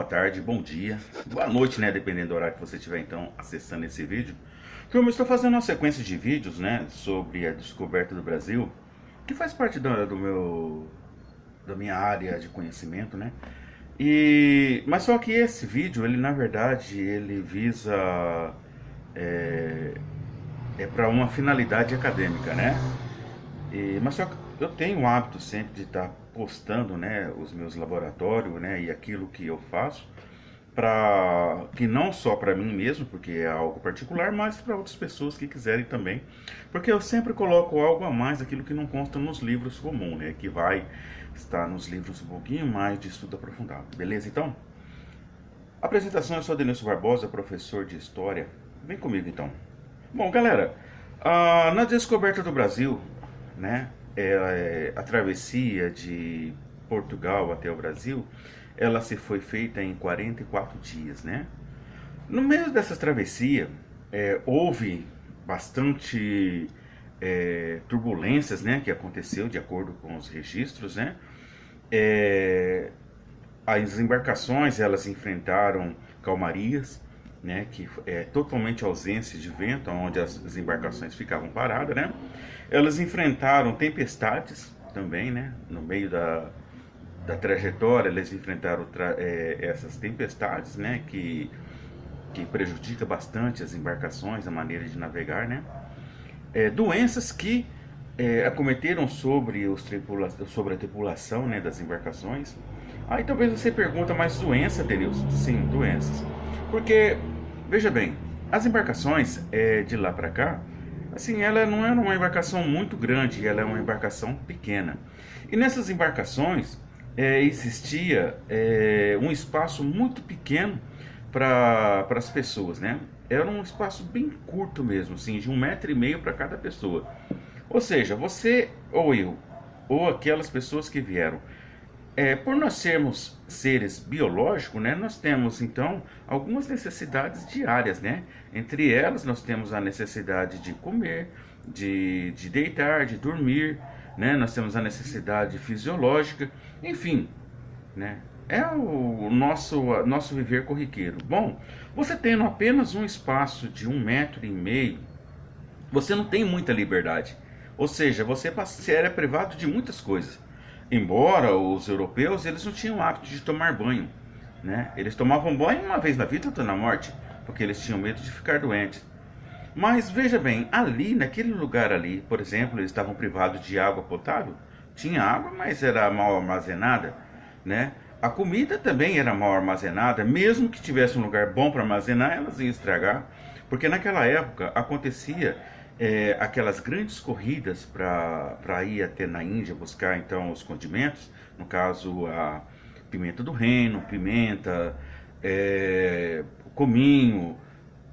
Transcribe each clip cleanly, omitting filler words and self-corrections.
tarde, bom dia, boa noite, né? Dependendo do horário que você estiver então acessando esse vídeo. Então, eu estou fazendo uma sequência de vídeos, né, sobre a descoberta do Brasil, que faz parte da minha área de conhecimento, né? Mas só que esse vídeo, ele na verdade, ele visa é, para uma finalidade acadêmica, né? Mas só que eu tenho o hábito sempre de estar postando, né, os meus laboratórios, né, e aquilo que eu faço, para que não só para mim mesmo, porque é algo particular, mas para outras pessoas que quiserem também, porque eu sempre coloco algo a mais daquilo que não consta nos livros comuns, né, que vai estar nos livros um pouquinho mais de estudo aprofundado, beleza? Então, apresentação, eu sou Denilson Barbosa, professor de História. Vem comigo então. Bom, galera, na descoberta do Brasil, né, a travessia de Portugal até o Brasil, ela se foi feita em 44 dias, né? No meio dessa travessia, houve bastante turbulências, né, que aconteceu de acordo com os registros, né? As embarcações, elas enfrentaram calmarias, né, que é totalmente ausência de vento, onde as embarcações ficavam paradas, né? Elas enfrentaram tempestades também, né? No meio da trajetória, eles enfrentaram essas tempestades, né? Que prejudica bastante as embarcações, a maneira de navegar, né? Doenças que acometeram sobre a tripulação, né, das embarcações. Aí talvez você pergunta, mas doença, Denilson? Sim, doenças. Porque, veja bem, as embarcações de lá para cá, assim, ela não é uma embarcação muito grande, ela é uma embarcação pequena. E nessas embarcações existia um espaço muito pequeno para as pessoas, né? Era um espaço bem curto mesmo, assim, de 1,5 metro para cada pessoa. Ou seja, você ou eu, ou aquelas pessoas que vieram. Por nós sermos seres biológicos, né, nós temos então algumas necessidades diárias, né? Entre elas, nós temos a necessidade de comer, de deitar, de dormir, né? Nós temos a necessidade fisiológica, enfim, né? É o nosso viver corriqueiro. Bom, você tendo apenas um espaço de 1,5 metro, você não tem muita liberdade. Ou seja, você era privado de muitas coisas. Embora os europeus, eles não tinham o hábito de tomar banho, né? Eles tomavam banho uma vez na vida, outra na morte, porque eles tinham medo de ficar doentes. Mas veja bem, ali, naquele lugar ali, por exemplo, eles estavam privados de água potável. Tinha água, mas era mal armazenada, né? A comida também era mal armazenada, mesmo que tivesse um lugar bom para armazenar, elas iam estragar, porque naquela época acontecia aquelas grandes corridas para ir até na Índia buscar então os condimentos, no caso a pimenta do reino, pimenta, cominho,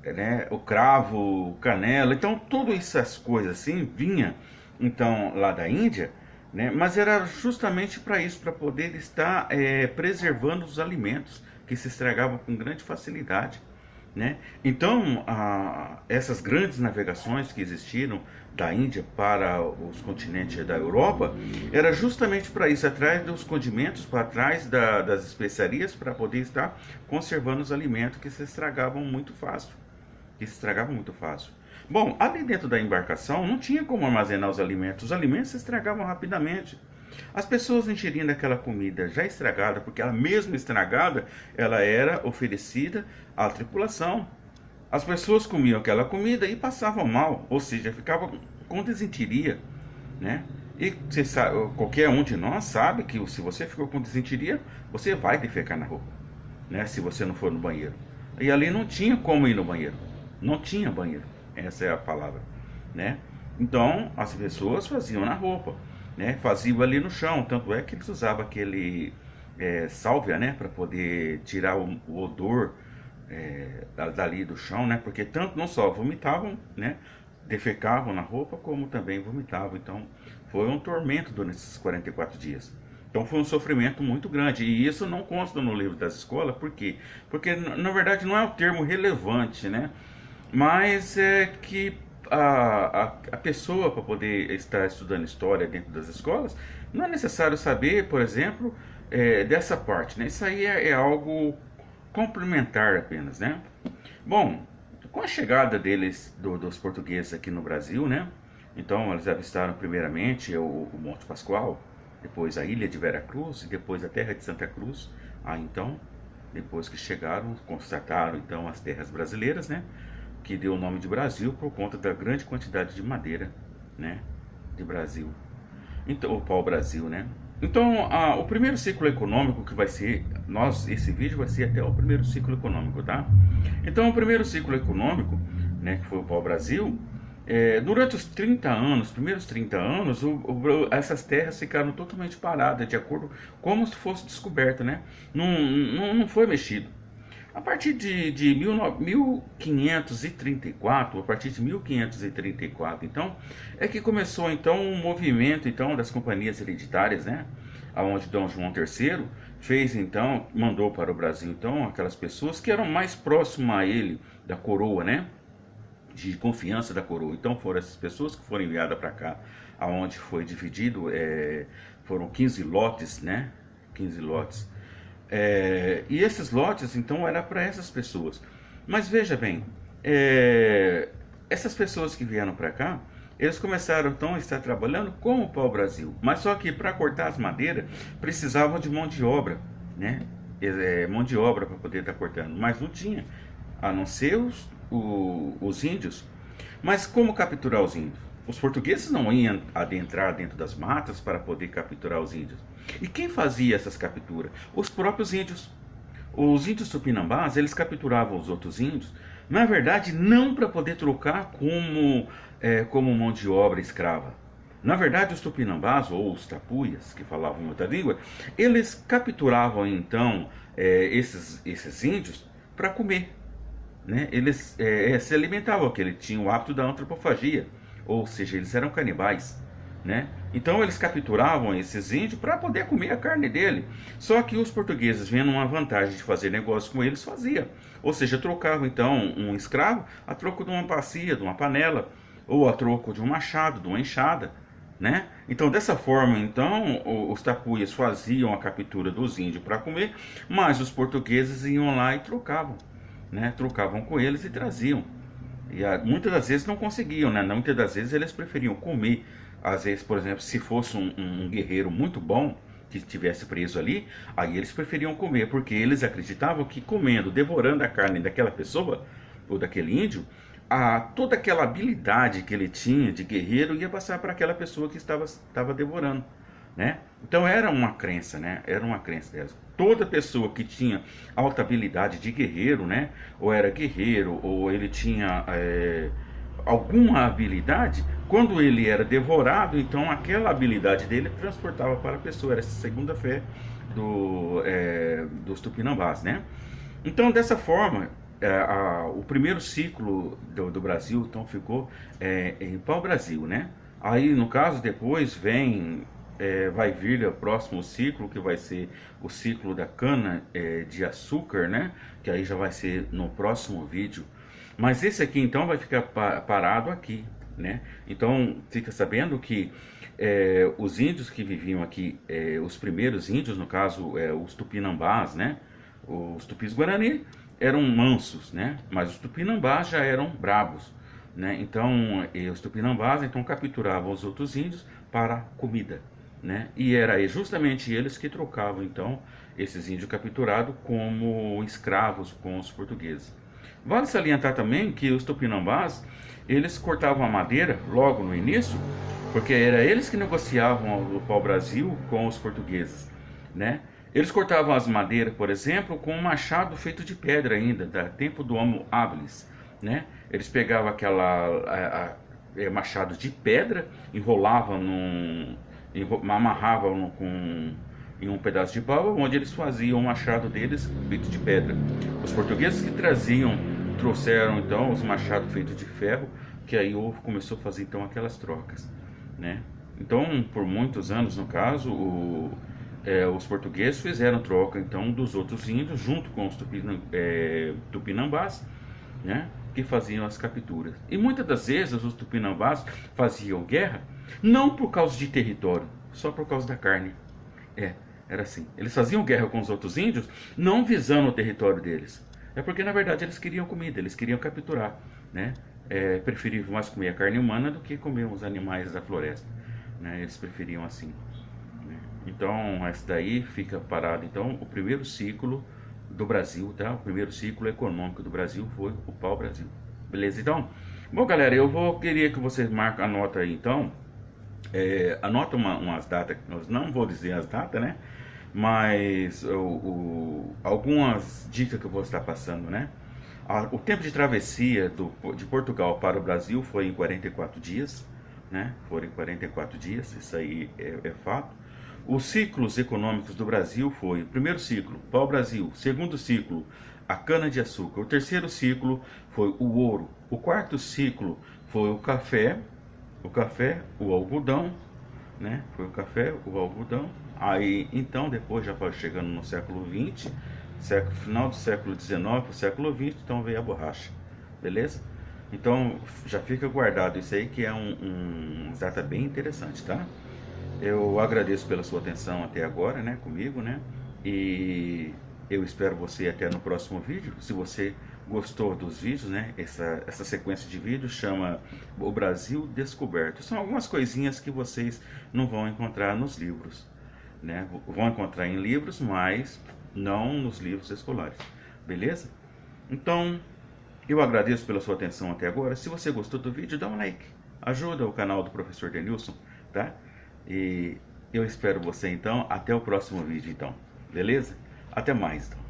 né, o cravo, canela, então todas essas coisas assim vinha então lá da Índia, né, mas era justamente para isso, para poder estar preservando os alimentos que se estragavam com grande facilidade, né? Então, essas grandes navegações que existiram da Índia para os continentes da Europa, era justamente para isso, atrás dos condimentos, para trás das especiarias, para poder estar conservando os alimentos que se estragavam muito fácil. Bom, ali dentro da embarcação não tinha como armazenar os alimentos se estragavam rapidamente. As pessoas ingerindo aquela comida já estragada, porque ela mesmo estragada, ela era oferecida à tripulação. As pessoas comiam aquela comida e passavam mal, ou seja, ficavam com desinteria, né? E você sabe, qualquer um de nós sabe que se você ficou com desinteria, você vai defecar na roupa, né? Se você não for no banheiro. E ali não tinha como ir no banheiro. Não tinha banheiro. Essa é a palavra, né? Então, as pessoas faziam na roupa, né? Faziam ali no chão. Tanto é que eles usavam aquele sálvia, né? Para poder tirar o odor dali do chão, né? Porque tanto não só vomitavam, né? Defecavam na roupa, como também vomitavam. Então, foi um tormento durante esses 44 dias. Então foi um sofrimento muito grande, e isso não consta no livro das escolas, por quê? Porque na verdade não é um termo relevante, né? Mas é que a pessoa, para poder estar estudando história dentro das escolas, não é necessário saber, por exemplo, dessa parte, né? Isso aí é algo complementar apenas, né? Bom, com a chegada dos portugueses aqui no Brasil, né? Então eles avistaram primeiramente o Monte Pascoal, depois a ilha de Veracruz e depois a terra de Santa Cruz. Aí então, depois que chegaram, constataram então as terras brasileiras, né? Que deu o nome de Brasil por conta da grande quantidade de madeira, né? De Brasil. Então, o pau-brasil, né? Então, o primeiro ciclo econômico que vai ser, esse vídeo vai ser até o primeiro ciclo econômico, tá? Então, o primeiro ciclo econômico, né, que foi o pau-brasil, durante os 30 anos, primeiros 30 anos, essas terras ficaram totalmente paradas, de acordo como se fosse descoberto, né? Não foi mexido. A partir de 1534, a partir de 1534, então, é que começou então um movimento então das companhias hereditárias, né? Aonde Dom João III fez então, mandou para o Brasil então aquelas pessoas que eram mais próximas a ele da coroa, né? De confiança da coroa. Então foram essas pessoas que foram enviadas para cá, aonde foi dividido, foram 15 lotes, né? 15 lotes. E esses lotes, então, era para essas pessoas. Mas veja bem, essas pessoas que vieram para cá, eles começaram então a estar trabalhando com o pau-brasil. Mas só que para cortar as madeiras, precisavam de mão de obra, né? Mão de obra para poder estar cortando. Mas não tinha, a não ser os índios. Mas como capturar os índios? Os portugueses não iam adentrar dentro das matas para poder capturar os índios. E quem fazia essas capturas? Os próprios índios. Os índios tupinambás, eles capturavam os outros índios, na verdade, não para poder trocar como mão de obra escrava. Na verdade, os tupinambás, ou os tapuias, que falavam em outra língua, eles capturavam então esses índios para comer. Né? Eles se alimentavam, porque eles tinham o hábito da antropofagia, ou seja, eles eram canibais, né? Então eles capturavam esses índios para poder comer a carne dele. Só que os portugueses, vendo uma vantagem de fazer negócio com eles, faziam. Ou seja, trocavam então um escravo a troco de uma bacia, de uma panela, ou a troco de um machado, de uma enxada, né? Então dessa forma, então, os tapuias faziam a captura dos índios para comer, mas os portugueses iam lá e trocavam. Né, trocavam com eles e traziam. E muitas das vezes não conseguiam, né? Muitas das vezes eles preferiam comer. Às vezes, por exemplo, se fosse um guerreiro muito bom que estivesse preso ali, aí eles preferiam comer, porque eles acreditavam que comendo, devorando a carne daquela pessoa ou daquele índio, toda aquela habilidade que ele tinha de guerreiro ia passar para aquela pessoa que estava devorando. Né? Então era uma crença, né? Era uma crença delas. Toda pessoa que tinha alta habilidade de guerreiro, né? Ou era guerreiro, ou ele tinha alguma habilidade, quando ele era devorado, então aquela habilidade dele transportava para a pessoa. Era essa segunda fé dos tupinambás, né? Então dessa forma, o primeiro ciclo do Brasil então ficou em pau-brasil, né? Aí no caso depois vai vir o próximo ciclo, que vai ser o ciclo da cana de açúcar, né? Que aí já vai ser no próximo vídeo. Mas esse aqui então vai ficar parado aqui, né? Então fica sabendo que os índios que viviam aqui, os primeiros índios, no caso os tupinambás, né? Os tupis-guarani eram mansos, né? Mas os tupinambás já eram brabos, né? Então os tupinambás então capturavam os outros índios para comida. Né? E era justamente eles que trocavam então esses índios capturados como escravos com os portugueses. Vale salientar também que os tupinambás, eles cortavam a madeira logo no início, porque era eles que negociavam o pau-brasil com os portugueses, né? Eles cortavam as madeiras, por exemplo, com um machado feito de pedra ainda, da tempo do Homo habilis, né? Eles pegavam machado de pedra, enrolavam amarravam em um pedaço de pau, onde eles faziam o machado deles feito de pedra. Os portugueses que trouxeram então os machados feitos de ferro, que aí começou a fazer então aquelas trocas, né? Então, por muitos anos, no caso, os portugueses fizeram troca então dos outros índios junto com os tupinambás, né? Que faziam as capturas. E muitas das vezes os tupinambás faziam guerra não por causa de território, só por causa da carne. Era assim. Eles faziam guerra com os outros índios, não visando o território deles. É porque, na verdade, eles queriam comida, eles queriam capturar, né? É preferível mais comer a carne humana do que comer os animais da floresta, né? Eles preferiam assim, né? Então, essa daí fica parado. Então, o primeiro ciclo do Brasil, tá? O primeiro ciclo econômico do Brasil foi o pau-brasil. Beleza? Então, bom, galera, queria que vocês marquem a nota aí, então. Anota umas datas, eu não vou dizer as datas, né? Mas algumas dicas que eu vou estar passando, né? O tempo de travessia de Portugal para o Brasil foi em 44 dias, né? Foram em 44 dias, isso aí é fato. Os ciclos econômicos do Brasil foi: o primeiro ciclo, pau-brasil; segundo ciclo, a cana-de-açúcar; o terceiro ciclo foi o ouro; o quarto ciclo foi o algodão, né? Foi o café, o algodão. Aí, então, depois já foi chegando no século XX, final do século XIX para o século XX, então veio a borracha, beleza? Então, já fica guardado isso aí, que é um data bem interessante, tá? Eu agradeço pela sua atenção até agora, né, comigo, né? E eu espero você até no próximo vídeo. Se você gostou dos vídeos, né? Essa sequência de vídeos chama O Brasil Descoberto. São algumas coisinhas que vocês não vão encontrar nos livros, né? Vão encontrar em livros, mas não nos livros escolares, beleza? Então, eu agradeço pela sua atenção até agora. Se você gostou do vídeo, dá um like. Ajuda o canal do Professor Denilson, tá? E eu espero você então até o próximo vídeo então, beleza? Até mais então.